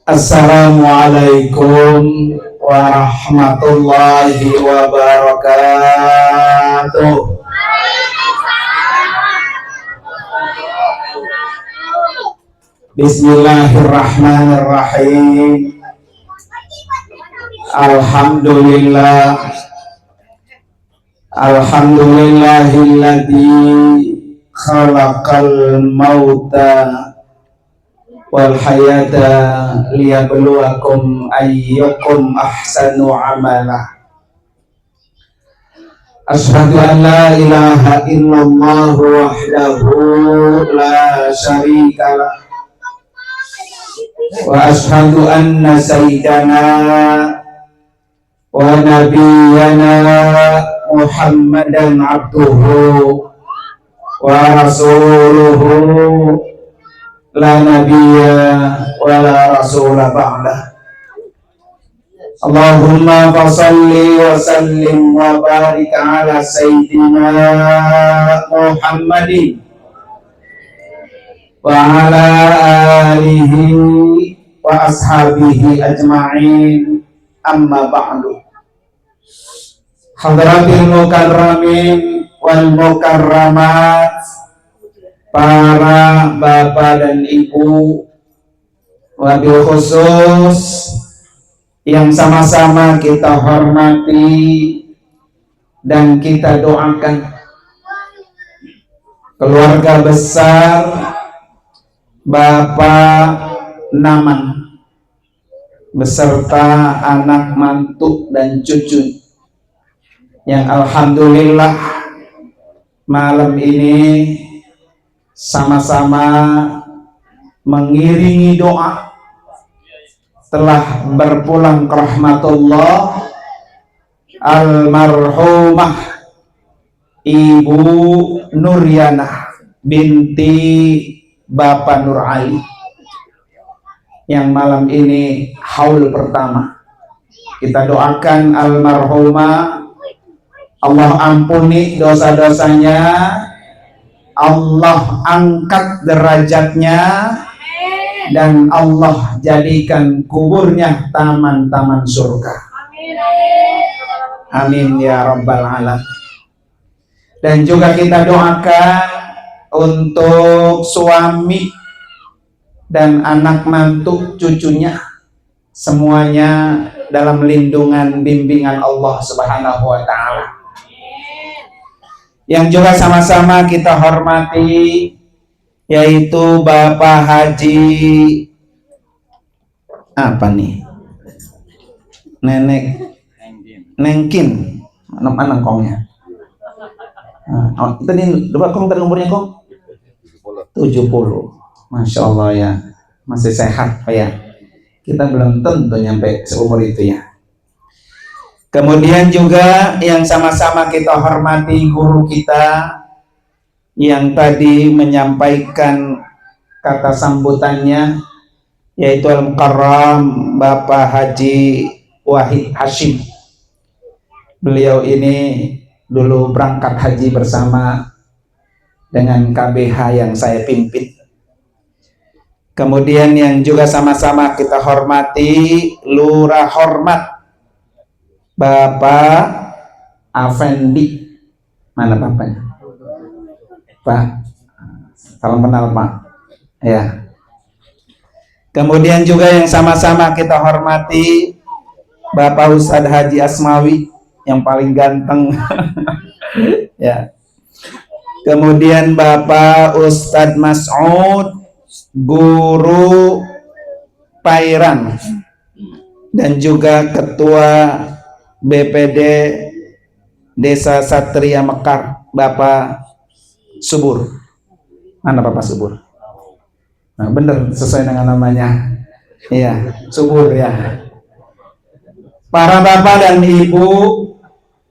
Assalamualaikum warahmatullahi wabarakatuh. Bismillahirrahmanirrahim. Alhamdulillahilladzi khalaqal mauta wal hayata liyabluwakum ayyukum ahsanu amala. Asyhadu an la ilaha illallah wahdahu la syarikalah wa asyhadu anna sayyidana wa nabiyyana Muhammadan abduhu wa rasuluhu la nabiyya wa la rasula ba'dah. Allahumma fasalli wa sallim wa barik ala sayyidina Muhammadin wa ala alihi wa ashabihi ajma'in, amma ba'du. Hadratil mukarramin wal mukarramat, para bapak dan ibu, wabil khusus yang sama-sama kita hormati dan kita doakan keluarga besar Bapak Naman beserta anak mantu dan cucu yang alhamdulillah malam ini sama-sama mengiringi doa telah berpulang ke rahmatullah almarhumah Ibu Nuryanah binti Bapak Nur Ali yang malam ini haul pertama. Kita doakan almarhumah, Allah ampuni dosa-dosanya, Allah angkat derajatnya, dan Allah jadikan kuburnya taman-taman surga. Amin ya rabbal alamin. Dan juga kita doakan untuk suami dan anak mantu cucunya, semuanya dalam lindungan bimbingan Allah Subhanahu wa ta'ala. Yang juga sama-sama kita hormati yaitu Bapak Haji apa nih? Nenek Nengkin. Mana kongnya? Oh, itu nih, coba kong tadi umurnya kong? 70. Masya Allah ya, masih sehat Pak ya. Kita belum tentu nyampe seumur itu ya. Kemudian juga yang sama-sama kita hormati guru kita yang tadi menyampaikan kata sambutannya, yaitu Al-Mukarram Bapak Haji Wahid Hashim. Beliau ini dulu berangkat haji bersama dengan KBH yang saya pimpin. Kemudian yang juga sama-sama kita hormati Lurah Hormat Bapak Afendi. Mana bapaknya? Pak, salam kenal Pak. Ya. Kemudian juga yang sama-sama kita hormati Bapak Ustadz Haji Asmawi yang paling ganteng. Ya. Kemudian Bapak Ustadz Mas'ud, guru Pairan, dan juga Ketua BPD Desa Satria Mekar Bapak Subur. Mana Bapak Subur? Nah, bener sesuai dengan namanya. Iya, Subur ya. Para bapak dan ibu,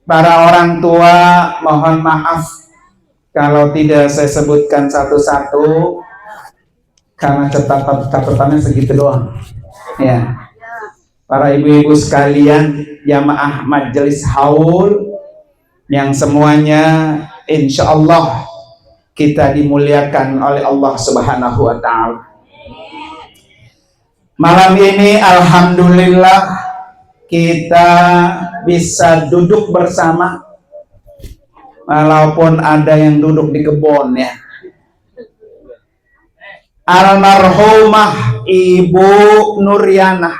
para orang tua, mohon maaf kalau tidak saya sebutkan satu-satu karena catatannya segitu doang. Ya. Para ibu-ibu sekalian, jamaah majelis haul yang semuanya insya Allah kita dimuliakan oleh Allah Subhanahu wa ta'ala. Malam ini alhamdulillah kita bisa duduk bersama, walaupun ada yang duduk di kebun ya. Almarhumah Ibu Nuriana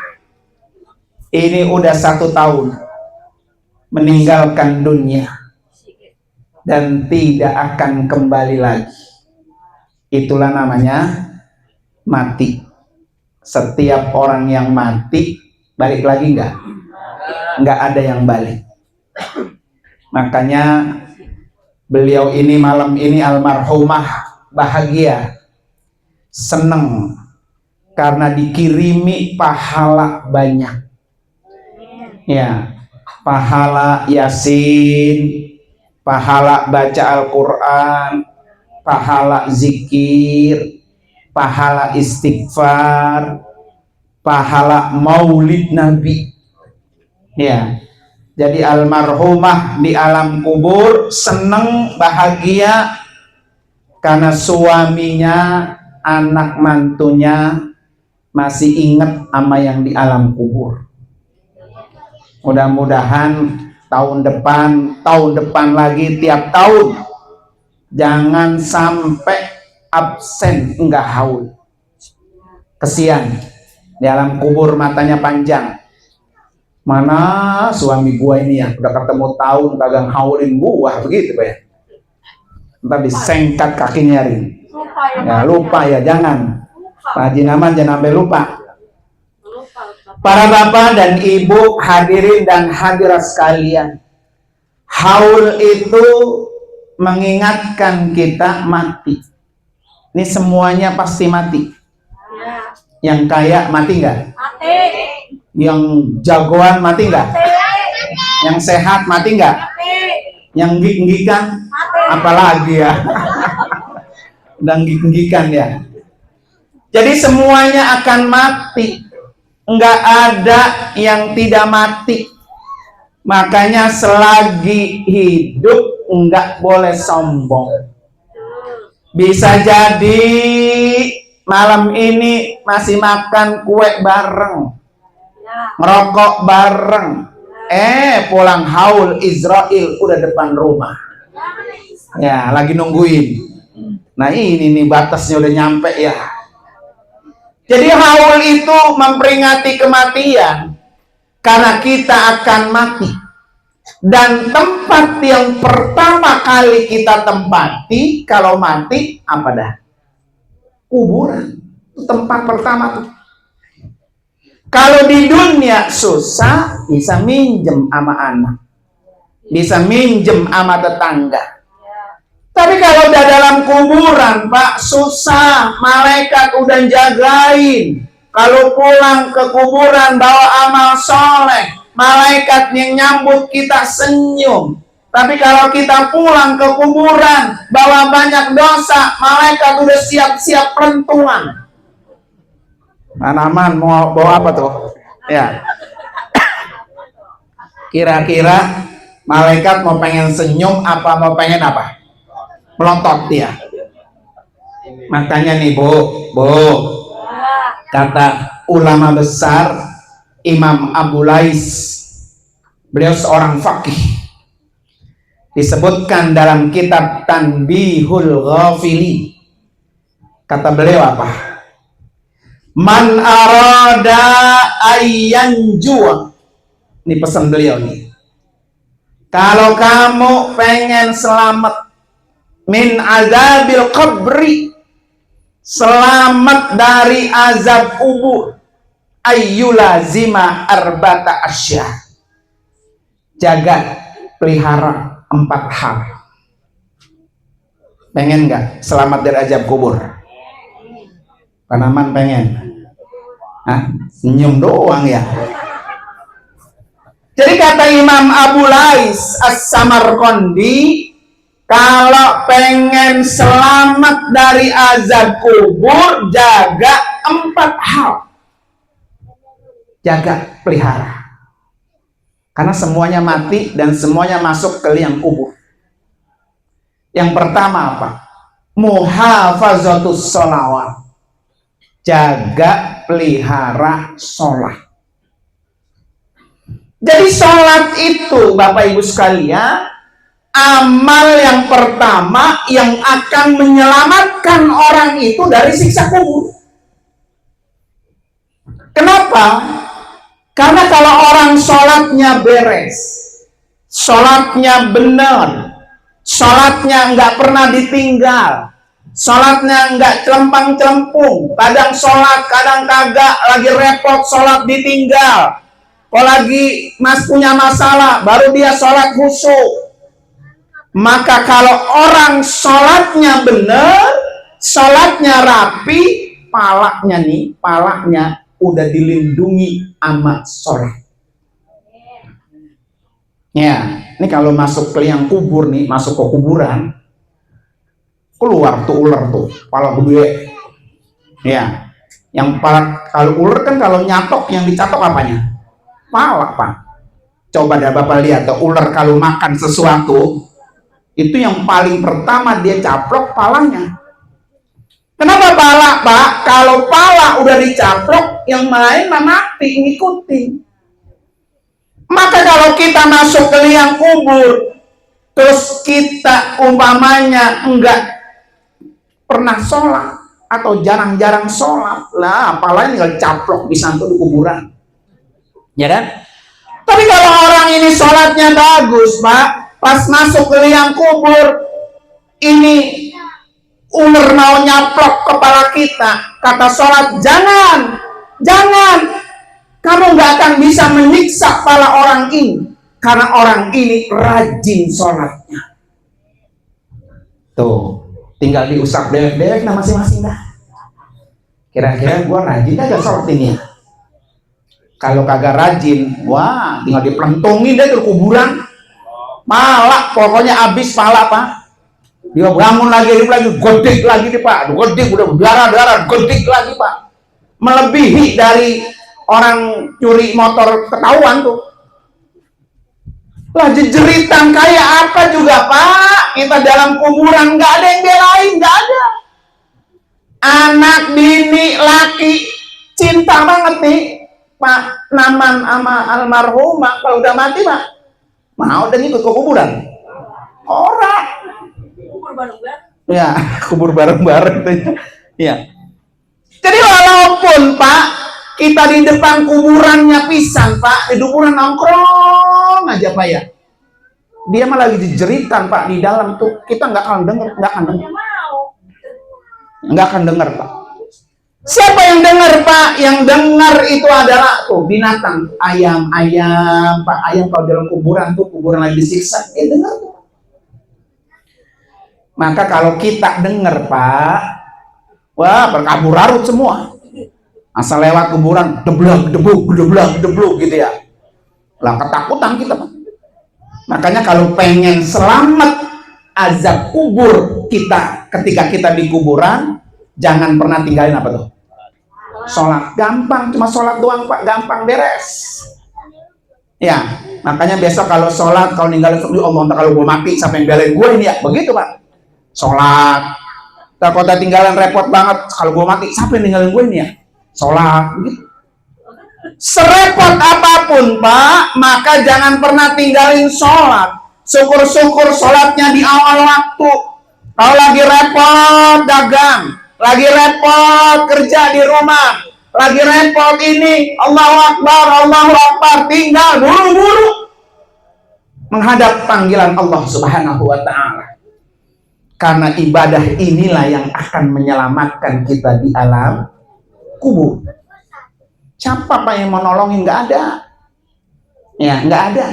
ini udah 1 tahun meninggalkan dunia dan tidak akan kembali lagi. Itulah namanya mati. Setiap orang yang mati balik lagi nggak ada yang balik. Makanya beliau ini malam ini almarhumah bahagia, seneng karena dikirimi pahala banyak. Ya, pahala Yasin, pahala baca Al-Quran, pahala zikir, pahala istighfar, pahala maulid Nabi. Ya, jadi almarhumah di alam kubur seneng bahagia karena suaminya, anak mantunya masih ingat sama yang di alam kubur. Mudah-mudahan tahun depan lagi, tiap tahun jangan sampai absen enggak haul. Kesian di alam kubur matanya panjang. Mana suami gua ini ya udah ketemu tahun kagak haulin gua, begitu Pak ya. Ntar disengkat kakinya ring. Lupa ya, jangan. Pak Haji Naman jangan sampai lupa. Para bapak dan ibu, hadirin dan hadirat sekalian, haul itu mengingatkan kita mati. Ini semuanya pasti mati. Yang kaya mati nggak? Mati. Yang jagoan mati nggak? Yang sehat mati nggak? Yang gigit-gigitan? Apalagi ya. Dan gigit-gigitan ya. Jadi semuanya akan mati. Nggak ada yang tidak mati. Makanya selagi hidup nggak boleh sombong. Bisa jadi malam ini masih makan kue bareng, ngerokok bareng, pulang haul Israel udah depan rumah. Ya, lagi nungguin. Nah ini nih batasnya udah nyampe ya. Jadi haul itu memperingati kematian karena kita akan mati. Dan tempat yang pertama kali kita tempati kalau mati apa dah? Kuburan. Tempat pertama tuh. Kalau di dunia susah bisa minjem sama anak, bisa minjem sama tetangga. Tapi kalau udah dalam kuburan Pak, susah, malaikat udah jagain. Kalau pulang ke kuburan bawa amal soleh, malaikat yang nyambut kita senyum. Tapi kalau kita pulang ke kuburan bawa banyak dosa, malaikat udah siap-siap rentuan. Tanaman mau bawa apa tuh? Ya. Kira-kira malaikat mau pengen senyum apa mau pengen apa? Melotot dia. Makanya nih Bu, kata ulama besar Imam Abu Lais, beliau seorang faqih, disebutkan dalam kitab Tanbihul Ghafili. Kata beliau apa? Man arada ayyanjua. Ini pesan beliau nih. Kalau kamu pengen selamat min azabil qabri, selamat dari azab kubur, ayyulazima arbata asya, jaga pelihara 4 hal. Pengen nggak selamat dari azab kubur? Panaman pengen? Senyum doang ya. Jadi kata Imam Abu Lais As-Samarqandi, kalau pengen selamat dari azab kubur, jaga 4 hal. Jaga, pelihara. Karena semuanya mati dan semuanya masuk ke liang kubur. Yang pertama apa? Muhafazatus sholawat. jaga pelihara sholat. Jadi sholat itu Bapak Ibu sekalian, amal yang pertama yang akan menyelamatkan orang itu dari siksa kubur. Kenapa? Karena kalau orang sholatnya beres, sholatnya benar, sholatnya nggak pernah ditinggal, sholatnya nggak celempang-celempung, kadang sholat, kadang kagak, lagi repot sholat ditinggal, kalau lagi mas punya masalah, baru dia sholat khusyuk. Maka kalau orang sholatnya benar, sholatnya rapi, palanya udah dilindungi sama sholat. Ya, ini kalau masuk ke liang kubur nih, masuk ke kuburan, keluar tuh ular tuh, pala gede. Ya, yang kalau ular kan kalau nyatok, yang dicatok apanya? Pala, Pak. Coba dah Bapak lihat tuh, ular kalau makan sesuatu, itu yang paling pertama dia caplok palanya. Kenapa pala, Pak? Kalau pala udah dicaplok, yang lain mati ngikutin. Maka kalau kita masuk ke liang kubur, terus kita umpamanya enggak pernah sholat atau jarang-jarang sholat, lah palanya tinggal caplok bisa tuh di kuburan, ya kan? Tapi kalau orang ini sholatnya bagus, Pak, pas masuk ke liang kubur, ini ular mau nyaplok kepala kita, kata sholat, jangan, kamu nggak akan bisa menyiksa kepala orang ini, karena orang ini rajin sholatnya. Tuh, tinggal diusap dewek-dewek nah masing-masing dah. Kira-kira gua rajin aja sholat ini ya. Kalau kagak rajin, wah, tinggal dipelentungin deh ke kuburan. Malah, pokoknya habis pala, Pak. Dia bangun lagi, godik lagi nih, Pak. Godik, udah berdarah-darah, godik lagi, Pak. Melebihi dari orang curi motor ketahuan tuh. Lah jeritan kayak apa juga, Pak? Kita dalam kuburan nggak ada yang belain, nggak ada. Anak, bini, laki, cinta banget nih, Pak Naman sama almarhumah. Kalau udah mati, Pak, mau dan ikut ke kuburan? Orang. Ya, kubur bareng-bareng. Ya. Jadi walaupun Pak kita di depan kuburannya pisan, Pak, di kuburan nongkrong aja, Pak ya. Dia malah lagi dijeritan, Pak, di dalam tuh kita nggak akan dengar, nggak akan dengar, Pak. Siapa yang dengar, Pak? Yang dengar itu adalah tuh binatang, ayam, Pak. Ayam kalau dalam kuburan tuh, kuburan lagi disiksa, dia dengar tuh. Maka kalau kita dengar, Pak, wah, berkabur arut semua. Asal lewat kuburan, deblok gitu ya. Lah ketakutan kita, Pak. Makanya kalau pengen selamat azab kubur kita ketika kita di kuburan, jangan pernah tinggalin apa tuh? Sholat. Gampang, cuma sholat doang, Pak, gampang beres. Ya, makanya besok kalau sholat, kalau ninggalin, Allah, kalau gue mati siapa yang belain gue ini ya, begitu, Pak. Sholat. Kalau tinggalan repot banget, kalau gue mati siapa yang ninggalin gue ini ya? Sholat, begitu. Serepot apapun, Pak, maka jangan pernah tinggalin sholat. Syukur-syukur sholatnya di awal waktu. Kalau lagi repot dagang, lagi repot kerja di rumah, lagi repot ini, Allahu Akbar, tinggal buru-buru menghadap panggilan Allah Subhanahu wa Ta'ala. Karena ibadah inilah yang akan menyelamatkan kita di alam kubur. Siapa, Pak, yang mau nolongin? Nggak ada. Ya, nggak ada.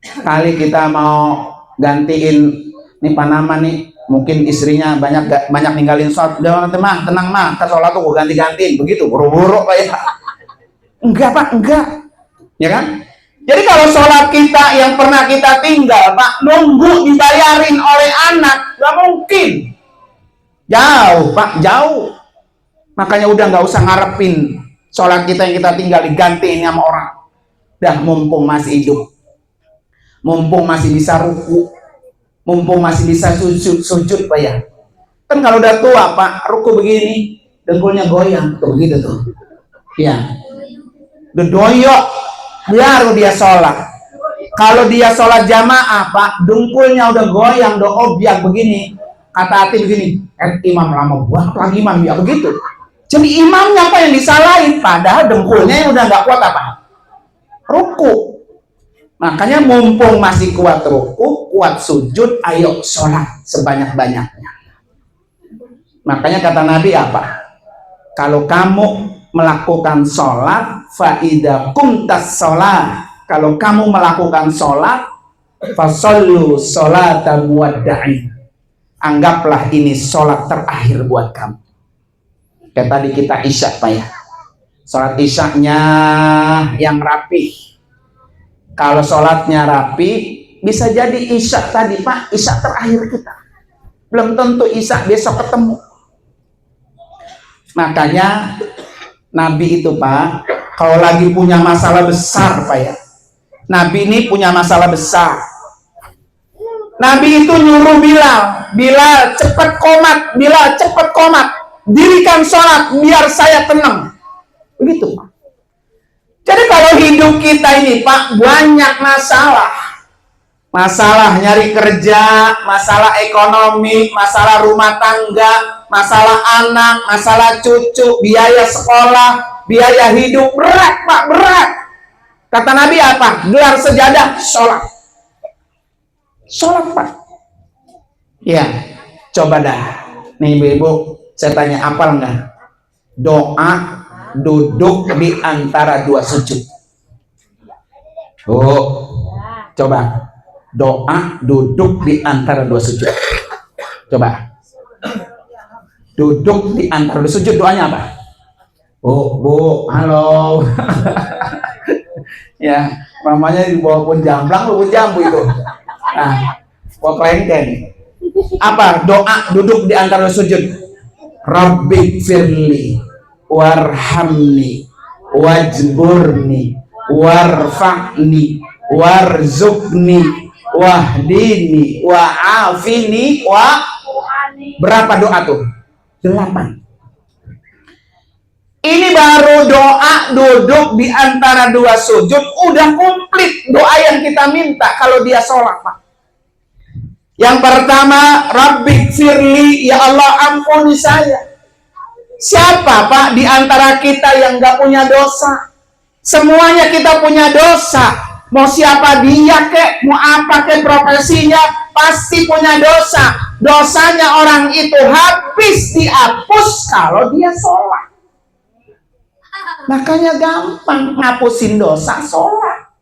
Kali kita mau gantiin nih Panama nih, mungkin istrinya banyak ninggalin sholat. Udah, tenang mah, ke sholat tuh gue ganti-gantiin, begitu buru-buru, Pak ya. Enggak, Pak, enggak. Ya kan? Jadi kalau sholat kita yang pernah kita tinggal, Pak, nunggu dibayarin oleh anak, nggak mungkin. Jauh, Pak, jauh. Makanya udah nggak usah ngarepin sholat kita yang kita tinggal digantiin sama orang. Dah, mumpung masih hidup, mumpung masih bisa ruku, mumpung masih bisa sujud, Pak ya. Kan kalau udah tua, Pak, ruku begini, dengkulnya goyang tuh gitu tuh. Ya, doyok biar dia sholat. Kalau dia sholat jamaah, Pak, dengkulnya udah goyang, udah objek begini. Kata hati begini, imam lama banget lagi imam, ya begitu. Jadi imamnya apa yang disalahin? Padahal dengkulnya yang udah nggak kuat apa? Ruku. Makanya mumpung masih kuat ruku, kuat sujud, ayo sholat sebanyak-banyaknya. Makanya kata Nabi apa? Kalau kamu melakukan sholat, faida kumtas sholat. Kalau kamu melakukan sholat, fasallu sholata muwadda'in. Anggaplah ini sholat terakhir buat kamu. Kayak tadi kita isya, Pak ya. Sholat isyaknya yang rapi. Kalau sholatnya rapi, bisa jadi isya tadi, Pak, isya terakhir kita. Belum tentu isya besok ketemu. Makanya Nabi itu, Pak, kalau lagi punya masalah besar, Pak ya. Nabi ini punya masalah besar. Nabi itu nyuruh Bilal cepat qomat, Bilal cepat qomat, dirikan sholat biar saya tenang. Begitu, Pak. Jadi kalau hidup kita ini, Pak, banyak masalah. Masalah nyari kerja, masalah ekonomi, masalah rumah tangga, masalah anak, masalah cucu, biaya sekolah, biaya hidup, berat, Pak, berat. Kata Nabi apa? Gelar sejadah, sholat. Sholat, Pak. Ya, coba dah. Nih ibu-ibu, saya tanya, apal nggak? Doa duduk di antara dua sujud. Oh, coba. Doa duduk di antara dua sujud. Coba. Duduk di antara dua sujud, doanya apa? Bu, halo. Ya, mamanya di bawah pun jamblang, lu pun jambu itu. Nah, buat kelengken. Apa? Doa duduk di antara sujud. Rabbi firli warhamni wajburni warfa'ni warzukni wahdini wa'afini wa berapa doa tuh? 8. Ini baru doa duduk di antara dua sujud, udah komplit doa yang kita minta kalau dia sholat, Pak. Yang pertama, Rabbi firli, ya Allah ampuni saya. Siapa, Pak, di antara kita yang gak punya dosa? Semuanya kita punya dosa. Mau siapa dia kek, mau apa kek profesinya, pasti punya dosa. Dosanya orang itu habis dihapus kalau dia sholat. Makanya gampang ngapusin dosa, sholat.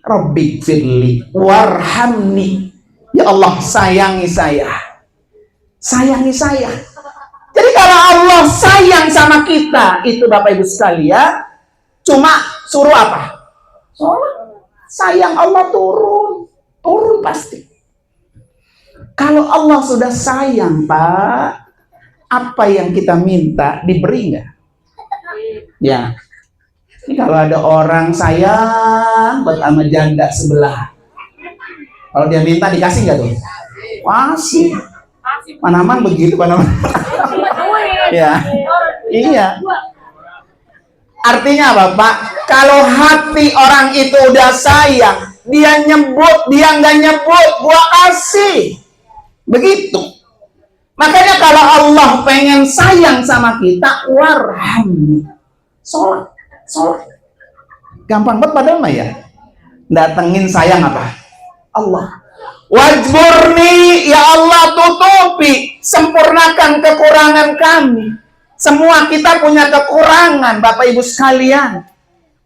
Rabbi firli warhamni, ya Allah sayangi saya, sayangi saya. Jadi kalau Allah sayang sama kita, itu Bapak Ibu sekalian, cuma suruh apa? Sholat. Sayang Allah turun pasti. Kalau Allah sudah sayang, Pak, apa yang kita minta diberi nggak? Ya, ini kalau ada orang sayang buat sama janda sebelah, kalau dia minta dikasih nggak tuh? Kasih. Panaman begitu, Panaman. Ya, iya. Artinya apa, Pak? Kalau hati orang itu udah sayang, dia nyebut, dia nggak nyebut, gua kasih. Begitu. Makanya kalau Allah pengen sayang sama kita, warhamni. Sholat. Gampang banget padahal mah ya. Datengin sayang apa? Allah. Wajburni, ya Allah tutupi, sempurnakan kekurangan kami. Semua kita punya kekurangan, Bapak Ibu sekalian.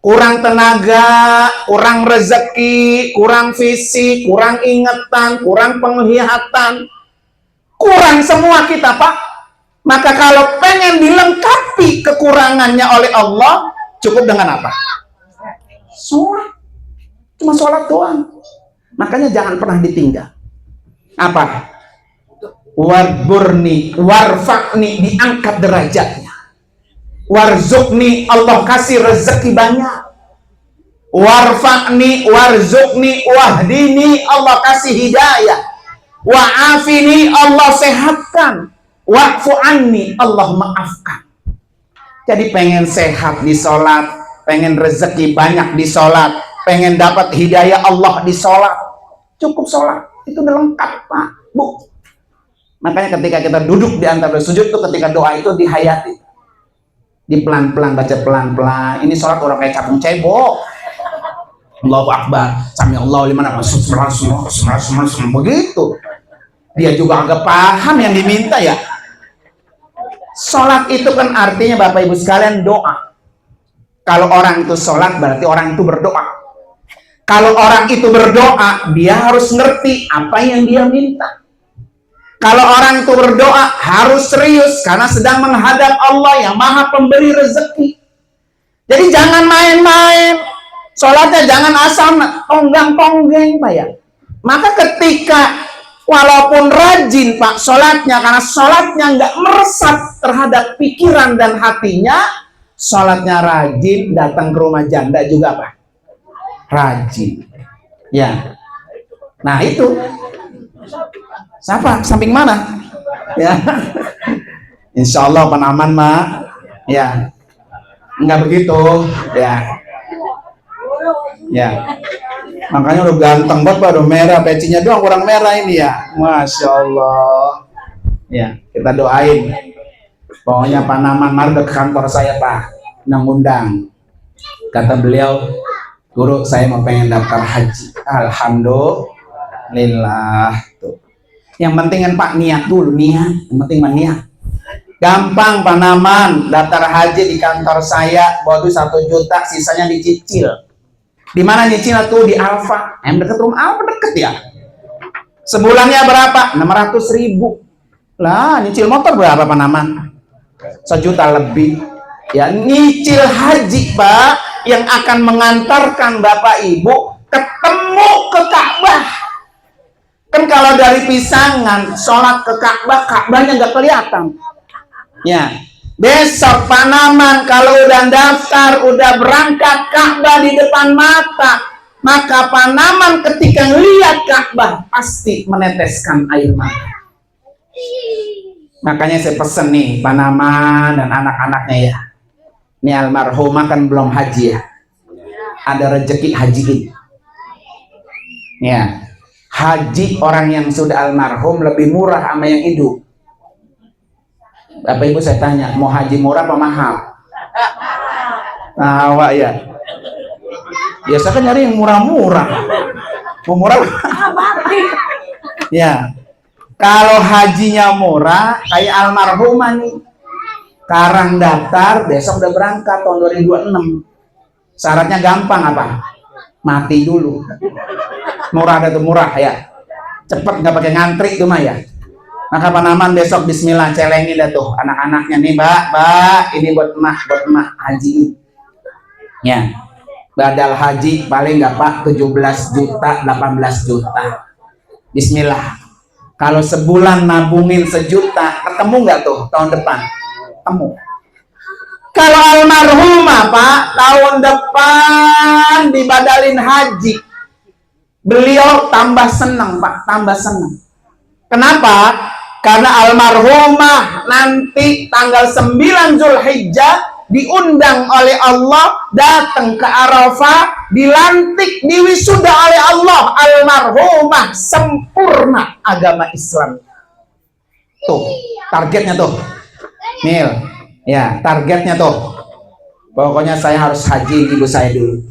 Kurang tenaga, kurang rezeki, kurang fisik, kurang ingatan, kurang penglihatan. Kurang semua kita, Pak. Maka kalau pengen dilengkapi kekurangannya oleh Allah, cukup dengan apa? Sholat. Cuma sholat doang. Makanya jangan pernah ditinggal. Apa? Warburni, warfakni, diangkat derajatnya. Warzukni, Allah kasih rezeki banyak. Warfakni, warzukni, wahdini, Allah kasih hidayah. Wa'afini, Allah sehatkan. wa'fu anni, Allah maafkan. Jadi pengen sehat di sholat, pengen rezeki banyak di sholat, pengen dapat hidayah Allah di sholat, cukup sholat, itu udah lengkap Pak, Bu. Makanya ketika kita duduk di antara sujud tuh, ketika doa itu dihayati, di pelan-pelan, baca pelan-pelan. Ini sholat orang kayak capung cebok, Allahu Akbar, sami Allahu liman hamidah, begitu. Dia juga agak paham yang diminta ya. Sholat itu kan artinya Bapak Ibu sekalian doa. Kalau orang itu sholat berarti orang itu berdoa. Kalau orang itu berdoa, dia harus ngerti apa yang dia minta. Kalau orang itu berdoa harus serius karena sedang menghadap Allah yang Maha Pemberi rezeki. Jadi jangan main-main. Sholatnya jangan asal tonggang-tonggeng Pak ya. Maka ketika walaupun rajin Pak sholatnya, karena sholatnya nggak meresap terhadap pikiran dan hatinya, sholatnya rajin, datang ke rumah janda juga Pak rajin ya. Nah itu siapa? Samping mana? Ya, Insya Allah penaman Mak ya, nggak begitu ya. Ya, makanya udah ganteng banget Pak, udah merah, pecinya doang kurang merah ini ya. Masya Allah. Ya, kita doain. Pokoknya Pak Naman mari ke kantor saya Pak, undang-undang. Kata beliau, guru saya mau pengen daftar haji. Alhamdulillah. Tuh. Yang penting kan Pak niat dulu, niat. Yang penting mah niat. Gampang Pak Naman, daftar haji di kantor saya, bawa duit 1 juta, sisanya dicicil. Di mana nyicil tuh? Di Alfa. Yang dekat rumah Alfa, deket ya. Sebulannya berapa? 600.000. Lah, nyicil motor berapa Pak Naman? 1 juta lebih. Ya, nyicil haji Pak, yang akan mengantarkan Bapak Ibu ketemu ke Ka'bah. Kan kalau dari Pisangan sholat ke Ka'bah, Ka'bahnya nggak kelihatan. Ya. Besok Pak Naman kalau udah daftar, udah berangkat, Ka'bah di depan mata, maka Pak Naman ketika lihat Ka'bah pasti meneteskan air mata. Makanya saya pesen nih Pak Naman dan anak-anaknya ya. Ini almarhumah kan belum haji ya. Ada rezeki hajiin. Ya. Haji orang yang sudah almarhum lebih murah sama yang hidup. Bapak Ibu saya tanya, mau haji murah apa mahal? Nah, Wak ya. Biasa kan nyari yang murah-murah. Mau murah? Ya. Kalau hajinya murah, kayak almarhumah nih. Sekarang daftar, besok udah berangkat tahun 2026. Syaratnya gampang apa? Mati dulu. Murah ada tuh murah ya. Cepet nggak pakai ngantri tuh mah ya. Maka Pak Naman besok bismillah celengin dah tuh anak-anaknya nih, Mbak, ini buat emak haji. Ya. Badal haji paling nggak Pak 17 juta, 18 juta. Bismillah. Kalau sebulan nabungin 1 juta, ketemu nggak tuh tahun depan? Ketemu. Kalau almarhumah Pak, tahun depan dibadalin haji. Beliau tambah senang Pak, tambah senang. Kenapa? Karena almarhumah nanti tanggal 9 Zulhijjah diundang oleh Allah datang ke Arafah, dilantik, diwisuda oleh Allah. Almarhumah sempurna agama Islam. Tuh, targetnya tuh. Mil, ya, targetnya tuh. Pokoknya saya harus haji ibu saya dulu.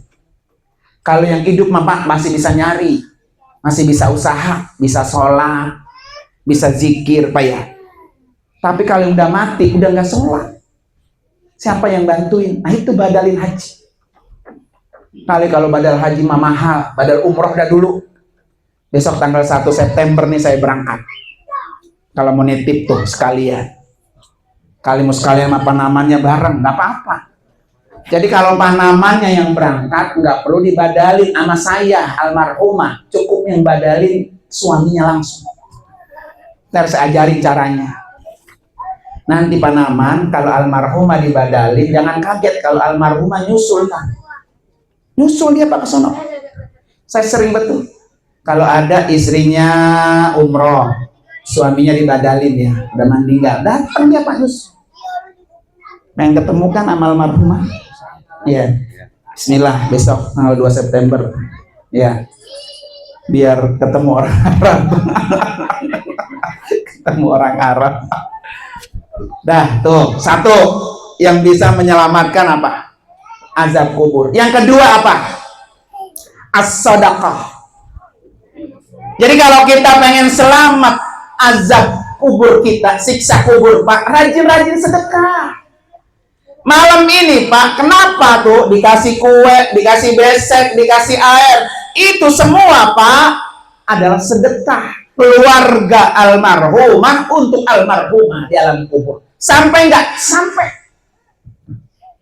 Kalau yang hidup Pak masih bisa nyari, masih bisa usaha, bisa sholat, bisa zikir Pak ya. Tapi kalau udah mati, udah nggak sholat, siapa yang bantuin? Nah itu badalin haji. Kalau badal haji mah mahal, badal umroh dah dulu. Besok tanggal 1 September nih saya berangkat. Kalau mau nitip tuh sekalian. Kali mau sekalian apa namanya bareng, nggak apa-apa. Jadi kalau Pak Namannya yang berangkat, nggak perlu dibadalin sama saya, almarhumah. Cukup yang badalin suaminya langsung. Ntar saya ajarin caranya. Nanti Pak Naman, kalau almarhumah dibadalin, jangan kaget kalau almarhumah nyusul kan. Nyusul dia Pak ke sono. Saya sering betul. Kalau ada istrinya umroh, suaminya dibadalin ya, udah meninggal, datang dia Pak Yus, pengen ketemu kan sama almarhumah. Ya, Bismillah besok tanggal 2 September ya, biar ketemu orang Arab. Ketemu orang Arab. Dah tuh satu yang bisa menyelamatkan apa? Azab kubur. Yang kedua apa? As-sadaqah. Jadi kalau kita pengen selamat azab kubur kita, siksa kubur Pak, rajin-rajin sedekah. Malam ini Pak, kenapa tuh dikasih kue, dikasih besek, dikasih air, itu semua Pak adalah sedekah keluarga almarhumah untuk almarhumah di alam kubur. Sampai enggak?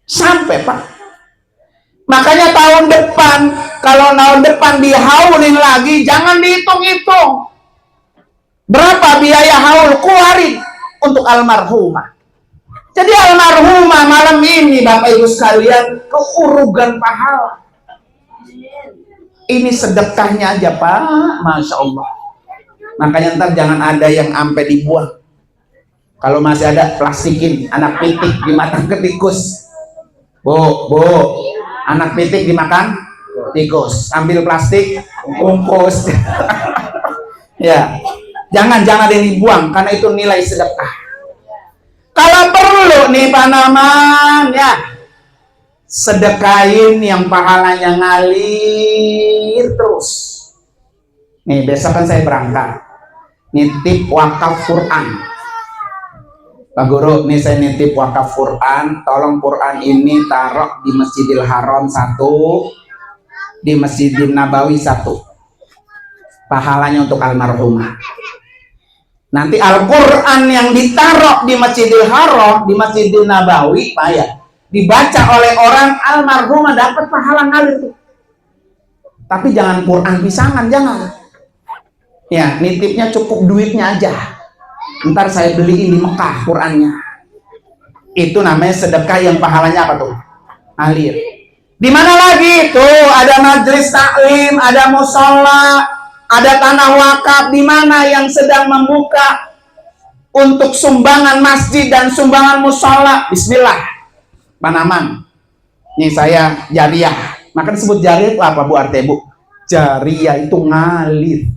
Sampai Pak. Makanya tahun depan, kalau tahun depan dihaulin lagi, jangan dihitung-hitung berapa biaya haul, keluarin untuk almarhumah. Jadi almarhumah malam ini Bapak Ibu sekalian keurugan pahala. Ini sedekahnya aja Pak, Masya Allah. Makanya ntar jangan ada yang ampe dibuang. Kalau masih ada, plastikin, anak pitik dimakan ke tikus. Bu, anak pitik dimakan tikus, ambil plastik, bungkus. Ya, jangan ada yang dibuang karena itu nilai sedekah. Kalau perlu nih Pak Naman ya, sedekahin yang pahalanya ngalir terus. Nih besok kan saya berangkat nitip wakaf Quran. Pak Guru, nih saya nitip wakaf Quran, tolong Quran ini taruh di Masjidil Haram 1, di Masjidil Nabawi 1. Pahalanya untuk almarhumah. Nanti Al-Quran yang ditaruh di Masjidil Haram, di Masjidil Nabawi, Pak ya, dibaca oleh orang almarhumah dapat pahala ngalir. Tapi jangan Quran pisangan, jangan. Ya, nitipnya cukup duitnya aja. Ntar saya beliin di Mekah Qurannya. Itu namanya sedekah yang pahalanya apa tuh? Alir. Di mana lagi? Tuh ada majelis taklim, ada musola, ada tanah wakaf. Di mana yang sedang membuka untuk sumbangan masjid dan sumbangan musola? Bismillah, Pak Naman. Nih saya jariah. Maka disebut jariah itu apa Bu Arte Bu? Jariah itu ngalir.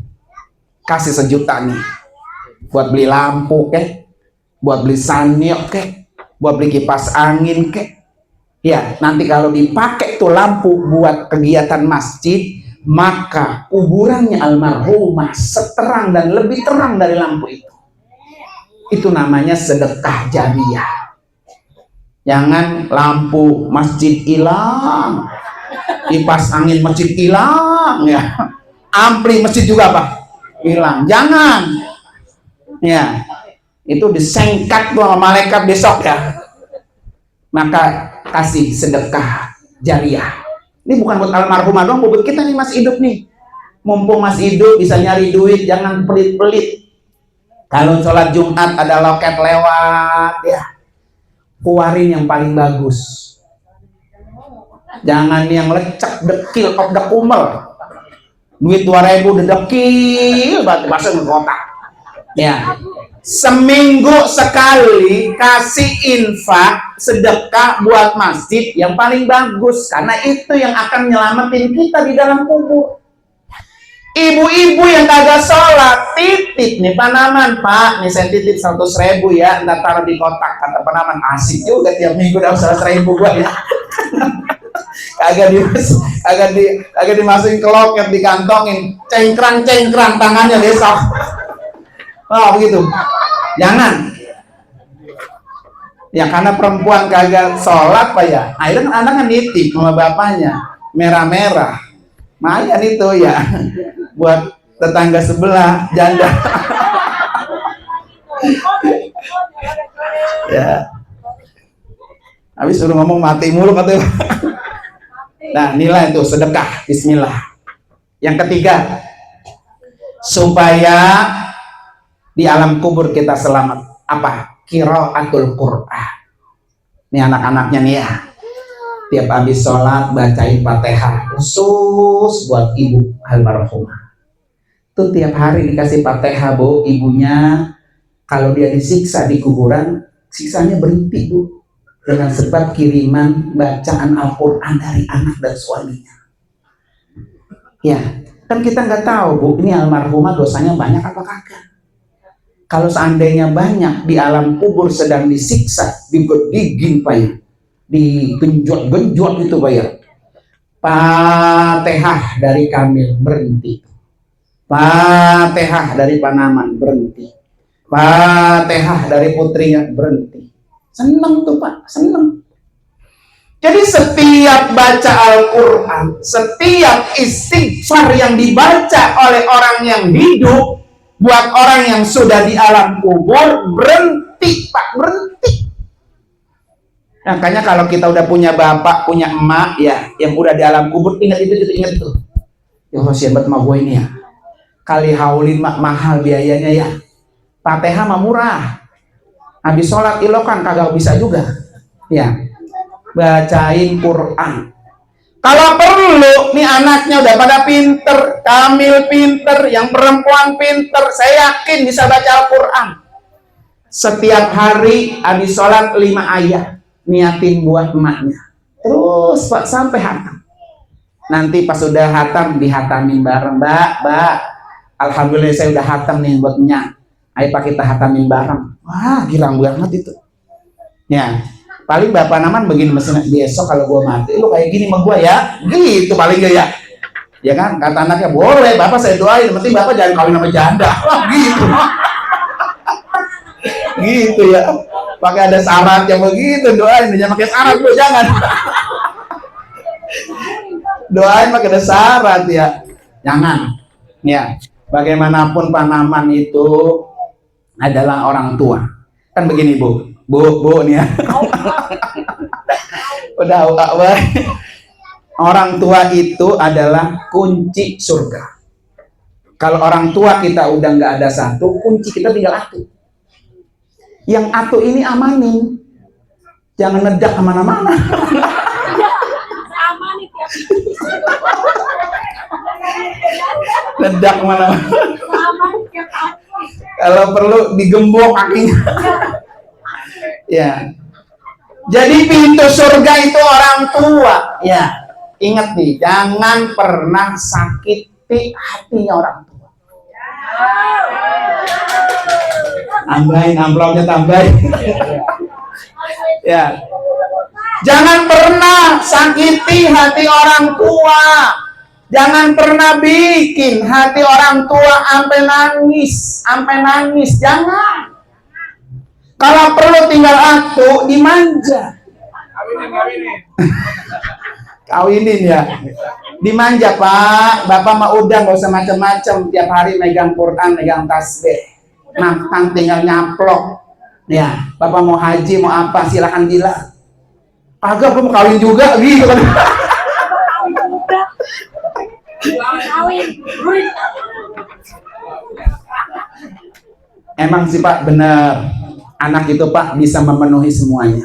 Kasih 1 juta nih, buat beli lampu kek, buat beli saniok kek, buat beli kipas angin kek. Ya, nanti kalau dipakai tuh lampu buat kegiatan masjid, maka kuburannya almarhumah seterang dan lebih terang dari lampu itu. Itu namanya sedekah jariah. Jangan lampu masjid hilang, kipas angin masjid hilang, ya, ampli masjid juga apa? Hilang. Jangan. Ya, itu disengkat tuh sama malaikat besok ya. Maka kasih sedekah jariah. Ini bukan buat almarhumah doang, buat kita nih masih hidup nih. Mumpung masih hidup bisa nyari duit, jangan pelit-pelit. Kalau sholat Jumat ada loket lewat ya, keluarin yang paling bagus. Jangan yang lecek, dekil, kopdak kumel. Duit 2.000 udah dekil banget, masuk ke kotak. Ya, seminggu sekali kasih infak sedekah buat masjid yang paling bagus, karena itu yang akan nyelamatin kita di dalam kubur. Ibu-ibu yang kagak sholat titip nih Pak Naman, Pak nih saya titip 100.000 ya, ntar taruh di kotak. Kata Pak Naman, asik juga tiap minggu dapat 100.000 gua ya. Kagak dimasukin ke loket, dikantongin, cengkrang tangannya besok. Oh begitu, jangan. Ya karena perempuan kagak sholat Pak ya, akhirnya kan anak kan nitip sama bapaknya, merah-merah, lumayan itu ya, buat tetangga sebelah janda. Ya, habis suruh ngomong mati mulu katanya. Nah nilai itu sedekah, bismillah. Yang ketiga, supaya di alam kubur kita selamat, apa? Qiraatul Qur'an. Ini anak-anaknya nih ya, tiap habis sholat bacain Fatihah khusus buat ibu almarhumah. tuh tiap hari dikasih Fatihah Bu, ibunya kalau dia disiksa di kuburan, siksanya berhenti Bu, dengan sebab kiriman bacaan Al-Quran dari anak dan suaminya. Ya, kan kita nggak tahu Bu, ini almarhumah dosanya banyak apa kagak. Kalau seandainya banyak, di alam kubur sedang disiksa, digigit Pak ya, digenjot-genjot itu Pak ya, Fatihah dari Kamil berhenti, Fatihah dari Panaman berhenti, Fatihah dari putrinya berhenti. Seneng tuh Pak, seneng. Jadi setiap baca Al-Quran, setiap istighfar yang dibaca oleh orang yang hidup, buat orang yang sudah di alam kubur, berhenti Pak, berhenti. Makanya kalau kita udah punya bapak, punya emak ya, yang udah di alam kubur, ingat itu, ingat itu. Ya Allah, siapa mah gue ini ya, kali haulin mak mahal biayanya ya. Fatihah mah murah, habis sholat ilokan kagak bisa juga ya. Bacain Quran. Kalau perlu nih anaknya udah pada pinter, Kamil pinter, yang perempuan pinter, saya yakin bisa baca Al-Quran. Setiap hari habis sholat 5 ayat, niatin buat emaknya. Terus Pak sampai hatam. Nanti pas udah hatam dihatamin bareng, Mbak, alhamdulillah saya udah hatam nih buat minyak. Ayo Pak kita hatamin bareng. Wah, girang banget itu. Ya, paling Bapak Naman begini mesin besok kalau gua mati, lu kayak gini sama gua ya. Gitu paling gak ya. Ya kan, kata anaknya, boleh Bapak saya doain, penting Bapak jangan kawin sama janda. Wah, gitu. Gitu ya. Pakai ada syarat yang begitu, doain jangan pakai syarat Bu, jangan. Doain pakai ada syarat ya. Jangan. Ya, bagaimanapun Pak Naman itu adalah orang tua. Kan begini Bu nih ya. Udah orang tua itu adalah kunci surga. Kalau orang tua kita udah nggak ada satu, kunci kita tinggal atu. Yang atu ini amanin, jangan nedak kemana-mana. Nedak kemana-mana. Kalau perlu digembok kakinya. Ya. Jadi pintu surga itu orang tua. Ya. Ingat nih, jangan pernah sakiti hatinya orang tua. Tambahin amplopnya, tambahin. Ya. Jangan pernah sakiti hati orang tua. Jangan pernah bikin hati orang tua sampai nangis, jangan. Kalau perlu tinggal atu, dimanja. Kawinin ya. Dimanja Pak, Bapak mah udah nggak usah macam-macam, tiap hari megang Quran, megang tasbih. Nah, tinggal nyaplok. Ya, Bapak mau haji, mau apa, silahkan bilang. Agak belum kawin juga gitu kan. Emang sih Pak benar, anak itu Pak bisa memenuhi semuanya.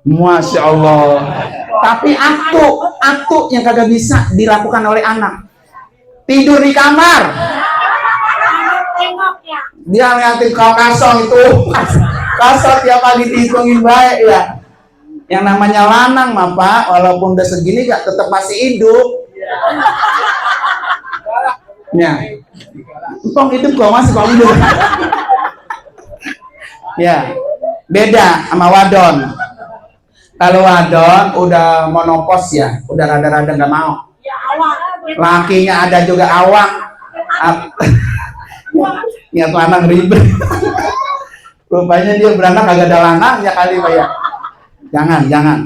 Masya Allah. Tapi aktu yang kagak bisa dilakukan oleh anak. Tidur di kamar. Dia ngeliatin kau kasong itu. Kasong tiap pagi dihitungin baik ya. Yang namanya lanang mah Pak, walaupun udah segini gak tetap masih hidup. Ya. Empong itu kok masih kok hidup. Ya. Beda sama wadon. Kalau wadon udah monopos ya, udah rada-rada nggak mau. Lakinya ada juga awak. Niat lanang ribet. Rupanya dia beranak agak ada lanangnya kali Pak ya. Jangan.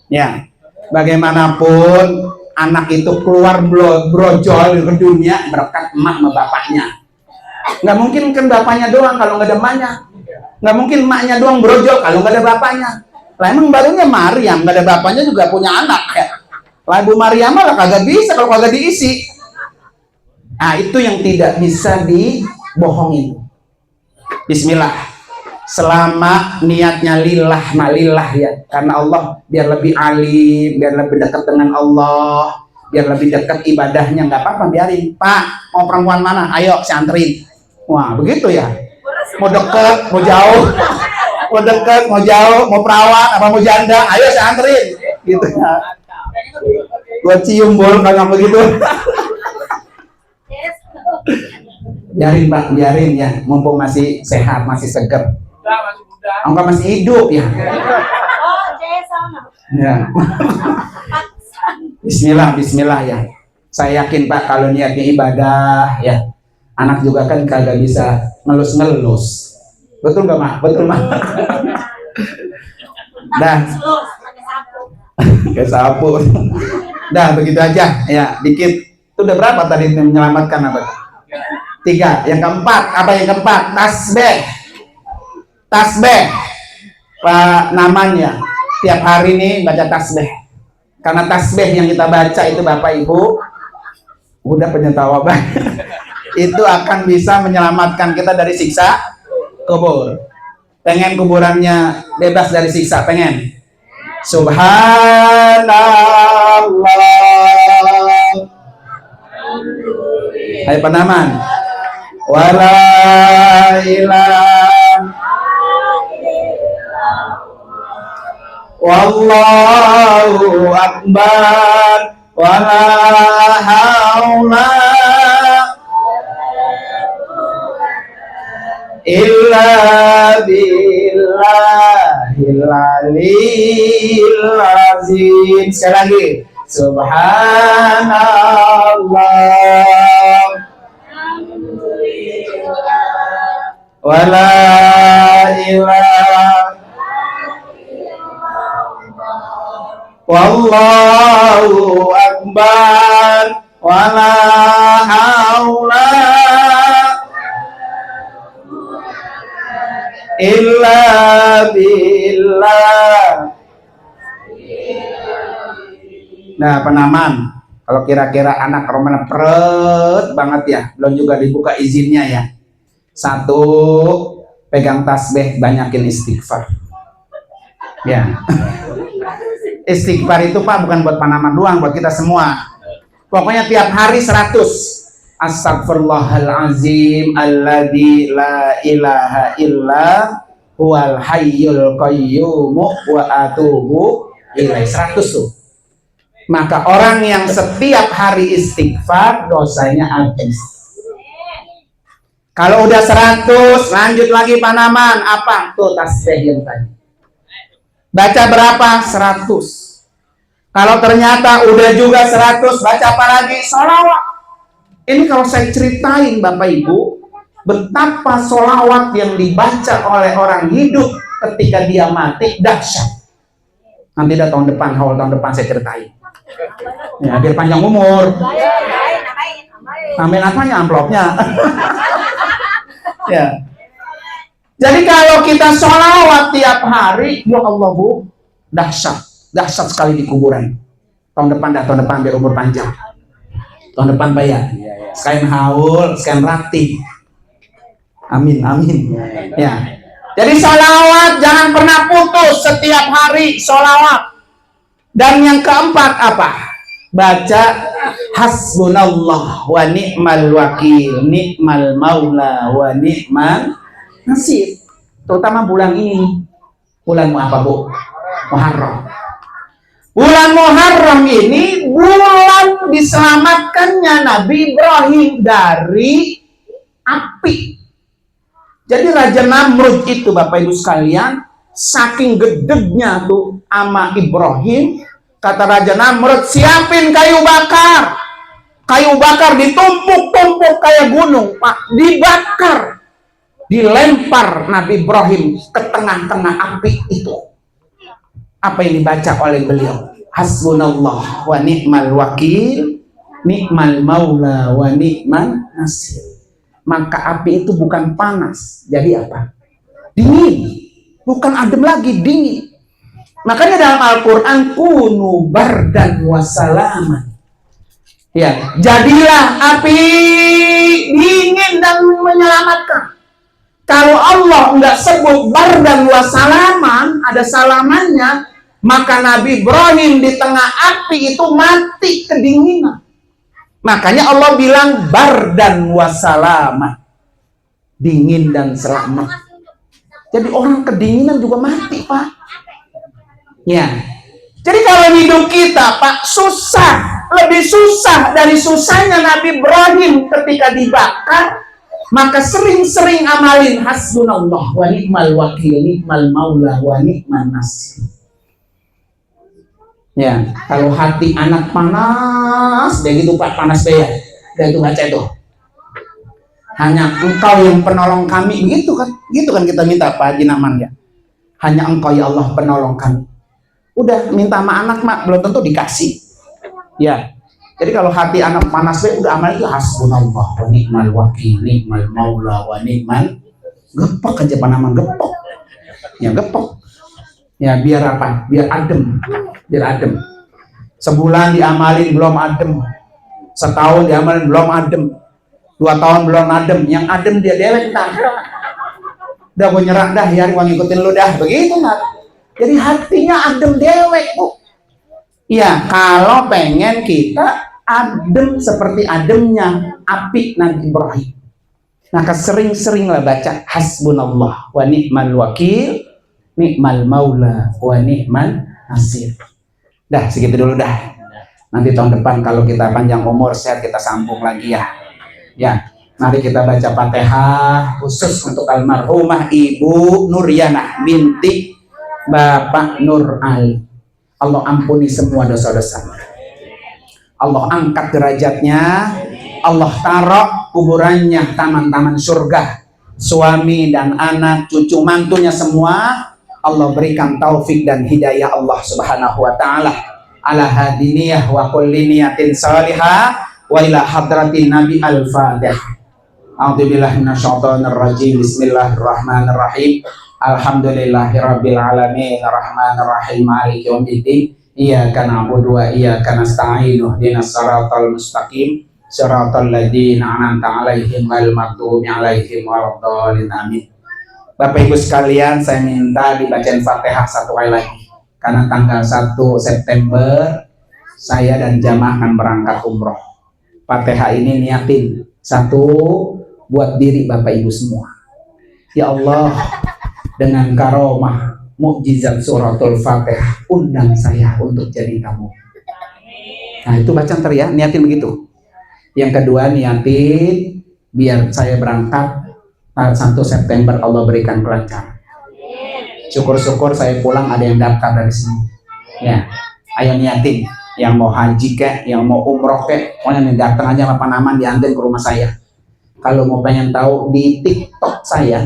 Ya. Bagaimanapun anak itu keluar brojol di dunia berkat emak sama bapaknya. Nggak mungkin kan bapaknya doang kalau nggak ada emaknya. Nggak mungkin emaknya doang brojol kalau nggak ada bapaknya. Lah emang barunya Maryam nggak ada bapaknya juga punya anak ya. Lah Ibu Maryam lah kagak bisa kalau kagak diisi. Nah itu yang tidak bisa dibohongin. Bismillah. Selama niatnya lillah ya, karena Allah biar lebih alim, biar lebih dekat dengan Allah, biar lebih dekat ibadahnya. Nggak apa-apa, biarin. Pak, mau perempuan mana? Ayo saya anterin. Wah, begitu ya. Mau dekat, mau jauh, mau dekat, mau jauh, mau perawat, apa mau janda, ayo saya anterin. Gitu ya. Gua cium bol kagak begitu. Biarin Pak, biarin ya, mumpung masih sehat, masih seger. Enggak masih hidup ya. Ya. Bismillah, Bismillah ya. Saya yakin Pak kalau niatnya ibadah ya, anak juga kan kagak bisa ngelus-ngelus. Betul nggak Mak? Betul Mak. Dah. Kayak sapu. Dah begitu aja ya, dikit. Itu udah berapa tadi menyelamatkan apa? 3. Yang keempat, apa yang keempat? Tasbih. Tasbih. Pak namanya tiap hari nih baca tasbih. Karena tasbih yang kita baca itu Bapak Ibu udah penyetawa banget. Itu akan bisa menyelamatkan kita dari siksa kubur. Pengen kuburannya bebas dari siksa, pengen? Subhanallah. Hai penaman. Wala ilaha wallahu akbar wala haula illa billahil aliyyil azim. Sekali lagi. Subhanallah wala ilaha wallahu akbar wala haula illa billah. Nah penaman, kalau kira-kira anak Roman peret banget ya, belum juga dibuka izinnya ya. 1, pegang tasbih, banyakin istighfar. Ya. Istighfar itu Pak bukan buat Panaman doang, buat kita semua. Pokoknya tiap hari 100. Astagfirullahalazim alladzi la ilaha illa huwal hayyul qayyum wa atubu ilaih. 100 tuh. Maka orang yang setiap hari istighfar dosanya habis. Kalau udah 100, lanjut lagi Panaman, apa? Tuh tasbih yang tadi. Baca berapa? 100. Kalau ternyata udah juga 100, baca apa lagi? Sholawat. Ini kalau saya ceritain Bapak Ibu, betapa sholawat yang dibaca oleh orang hidup ketika dia mati dahsyat. Nanti dah tahun depan, awal tahun depan saya ceritain. Ya, biar panjang umur. Amin apanya amplopnya? Ya. Jadi kalau kita sholawat tiap hari, ya Allah Bu, dahsyat sekali di kuburan. Tahun depan biar umur panjang. Tahun depan bayar. Sekalian haul, sekalian rakti. Amin. Ya. Jadi sholawat jangan pernah putus, setiap hari sholawat. Dan yang keempat apa? Baca hasbunallah wa ni'mal wakil, ni'mal maula wa ni'mal nasir. Terutama bulan ini. Bulan apa Bu? Muharram. Bulan Muharram ini bulan diselamatkannya Nabi Ibrahim dari api. Jadi Raja Namrud itu Bapak Ibu sekalian, saking gedegnya tuh ama Ibrahim, kata Raja Namrud, siapin kayu bakar. Kayu bakar ditumpuk-tumpuk kayak gunung, Pak, dibakar. Dilempar Nabi Ibrahim ke tengah-tengah api itu. Apa yang dibaca oleh beliau? Hasbunallah wa ni'mal wakil, ni'mal maula wa ni'mal nasir. Maka api itu bukan panas, jadi apa? Dingin, bukan adem lagi, dingin. Makanya dalam Al-Quran kunu bardan wassalaman. Ya, jadilah api dingin dan menyelamatkan. Kalau Allah nggak sebut bardan wassalaman, ada salamannya, Maka Nabi Ibrahim di tengah api itu mati kedinginan. Makanya Allah bilang bardan wasalama, dingin dan selamat. Jadi orang kedinginan juga mati, Pak. Ya. Jadi kalau hidup kita, Pak, susah, lebih susah dari susahnya Nabi Ibrahim ketika dibakar, maka sering-sering amalin hasbunallah wa ni'mal wakil, ni'mal maula wa ni'man nasir. Ya, kalau hati anak panas, dia gitu Pak, panas deh ya. Dia itu baca itu. Hanya Engkau yang penolong kami, gitu kan kita minta Pak Haji Naman ya. Hanya Engkau ya Allah penolong kami. Udah minta sama anak mak belum tentu dikasih. Ya. Jadi kalau hati anak panas deh, udah amal itu hasbunallah wa ni'mal wakil, ni'mal maula wa ni'man. Gepok aja Pak Naman, gepok. Ya gepok. Ya biar apa? Biar adem. Biar adem. Sebulan diamalin belum adem. Setahun diamalin belum adem. 2 tahun belum adem. Yang adem dia dewek ntar. Udah gue nyerah dah, ya gue ngikutin lu dah. Begitu nggak? Jadi hatinya adem dewek, Bu. Ya, kalau pengen kita adem seperti ademnya api Nabi Ibrahim. Maka sering-seringlah baca hasbunallah wa ni'mal wakil, ni'mal maula wa ni'man nasir. Dah segitu dulu dah. Nanti tahun depan kalau kita panjang umur sehat kita sambung lagi ya. Ya, mari kita baca Fatihah khusus untuk almarhumah Ibu Nuryanah binti Bapak Nur Ali. Allah ampuni semua dosa-dosa. Allah angkat derajatnya. Allah taruh kuburannya taman-taman surga. Suami dan anak, cucu mantunya semua Allah berikan taufik dan hidayah Allah Subhanahu wa taala. Ala hadiniyah wa kulli niyatin salihah wa ila hadratin Nabi al-Fatihah. A'udzubillahi minasyaitonir rajim. Bismillahirrahmanirrahim. Alhamdulillahirabbil alamin arrahmanir rahim maliki yaumiddin. Iyyaka na'budu wa iyyaka nasta'in ihdinas siratal mustaqim siratal ladzina an'amta 'alaihim ghairil maghdubi 'alaihim waladdallin amin. Bapak Ibu sekalian, saya minta dibacain Fatihah satu kali lagi karena tanggal 1 September saya dan jamaah akan berangkat umroh. Fatihah ini niatin satu buat diri Bapak Ibu semua. Ya Allah, dengan karomah mukjizat suratul Fatihah, undang saya untuk jadi tamu. Nah itu baca ntar ya, niatin begitu. Yang kedua niatin biar saya berangkat tanggal 1 September Allah berikan kelancaran. Syukur-syukur saya pulang ada yang daftar dari sini. Ya, ayo niatin. Yang mau haji kek, yang mau umroh kek, pokoknya daftar aja apa nama diantar ke rumah saya. Kalau mau pengen tahu di TikTok saya,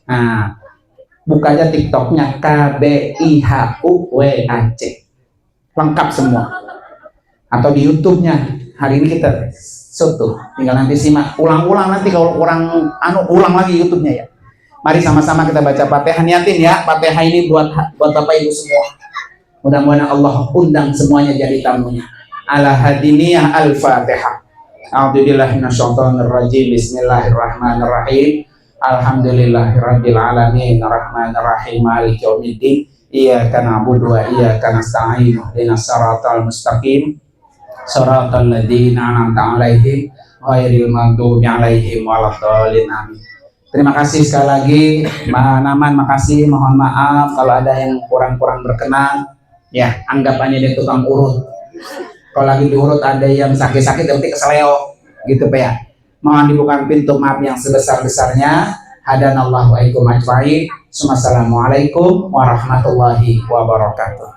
nah buka aja TikToknya KBIHUWAC, lengkap semua. Atau di YouTube-nya hari ini kita tuh, tinggal nanti simak ulang-ulang nanti kalau kurang ulang lagi YouTube-nya ya. Mari sama-sama kita baca Fatihah, niatin ya. Fatihah ini buat Bapak Ibu semua. Mudah-mudahan Allah undang semuanya jadi tamunya. Ala hadiniyah al-Fatihah. A'udzubillahi minasyaitonir rajim. Bismillahirrahmanirrahim. Alhamdulillahirabbil alamin arrahmanir rahim maliki yaumiddin. Iyyaka na'budu wa iyyaka nasta'in ihdinas siratal mustaqim siratal ladzina an'amta 'alaihim ghairil maghdubi 'alaihim waladdallin amin. Terima kasih sekali lagi Mbak Naman, makasih, mohon maaf kalau ada yang kurang-kurang berkenan. Ya, anggapannya dia tukang urut. Kalau lagi diurut ada yang sakit-sakit nanti keseleo gitu Pak ya. Mohon dibuka pintu maaf yang sebesar-besarnya. Hadanallahu wa iyyakum ajmain. Wassalamualaikum warahmatullahi wabarakatuh.